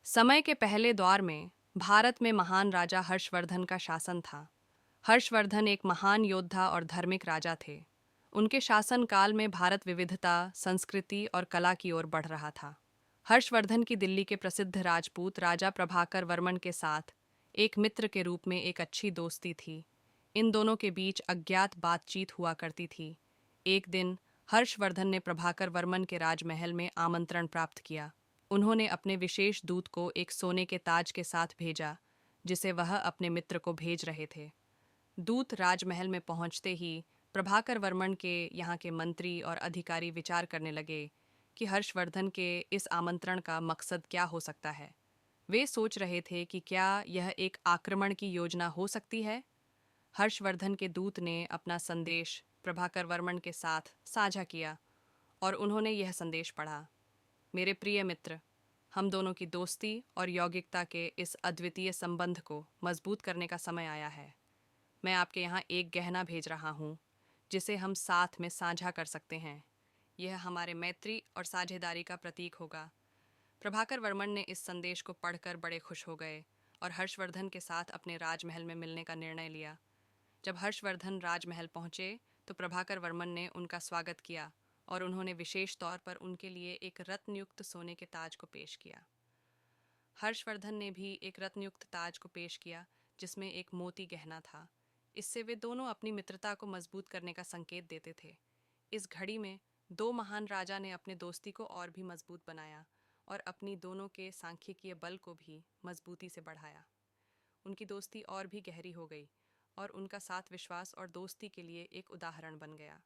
समय के पहले दौर में भारत में महान राजा हर्षवर्धन का शासन था। हर्षवर्धन एक महान योद्धा और धार्मिक राजा थे। उनके शासनकाल में भारत विविधता, संस्कृति और कला की ओर बढ़ रहा था। हर्षवर्धन की दिल्ली के प्रसिद्ध राजपूत राजा प्रभाकर वर्मन के साथ एक मित्र के रूप में एक अच्छी दोस्ती थी। इन दोनों के बीच अज्ञात बातचीत हुआ करती थी। एक दिन हर्षवर्धन ने प्रभाकर वर्मन के राजमहल में आमंत्रण प्राप्त किया। उन्होंने अपने विशेष दूत को एक सोने के ताज के साथ भेजा, जिसे वह अपने मित्र को भेज रहे थे। दूत राजमहल में पहुंचते ही प्रभाकर वर्मन के यहाँ के मंत्री और अधिकारी विचार करने लगे कि हर्षवर्धन के इस आमंत्रण का मकसद क्या हो सकता है। वे सोच रहे थे कि क्या यह एक आक्रमण की योजना हो सकती है। हर्षवर्धन के दूत ने अपना संदेश प्रभाकर वर्मन के साथ साझा किया और उन्होंने यह संदेश पढ़ा। मेरे प्रिय मित्र, हम दोनों की दोस्ती और यौगिकता के इस अद्वितीय संबंध को मजबूत करने का समय आया है। मैं आपके यहाँ एक गहना भेज रहा हूँ, जिसे हम साथ में साझा कर सकते हैं। यह हमारे मैत्री और साझेदारी का प्रतीक होगा। प्रभाकर वर्मन ने इस संदेश को पढ़कर बड़े खुश हो गए और हर्षवर्धन के साथ अपने राजमहल में मिलने का निर्णय लिया। जब हर्षवर्धन राजमहल पहुंचे तो प्रभाकर वर्मन ने उनका स्वागत किया और उन्होंने विशेष तौर पर उनके लिए एक रत्नयुक्त सोने के ताज को पेश किया। हर्षवर्धन ने भी एक रत्नयुक्त ताज को पेश किया, जिसमें एक मोती गहना था। इससे वे दोनों अपनी मित्रता को मजबूत करने का संकेत देते थे। इस घड़ी में दो महान राजा ने अपने दोस्ती को और भी मजबूत बनाया और अपनी दोनों के सांख्यिकीय बल को भी मजबूती से बढ़ाया। उनकी दोस्ती और भी गहरी हो गई और उनका साथ विश्वास और दोस्ती के लिए एक उदाहरण बन गया।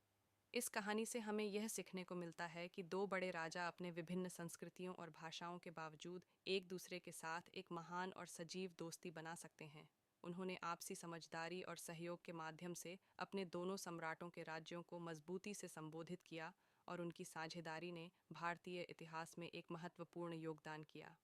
इस कहानी से हमें यह सीखने को मिलता है कि दो बड़े राजा अपने विभिन्न संस्कृतियों और भाषाओं के बावजूद एक दूसरे के साथ एक महान और सजीव दोस्ती बना सकते हैं। उन्होंने आपसी समझदारी और सहयोग के माध्यम से अपने दोनों सम्राटों के राज्यों को मजबूती से संबोधित किया और उनकी साझेदारी ने भारतीय इतिहास में एक महत्वपूर्ण योगदान किया।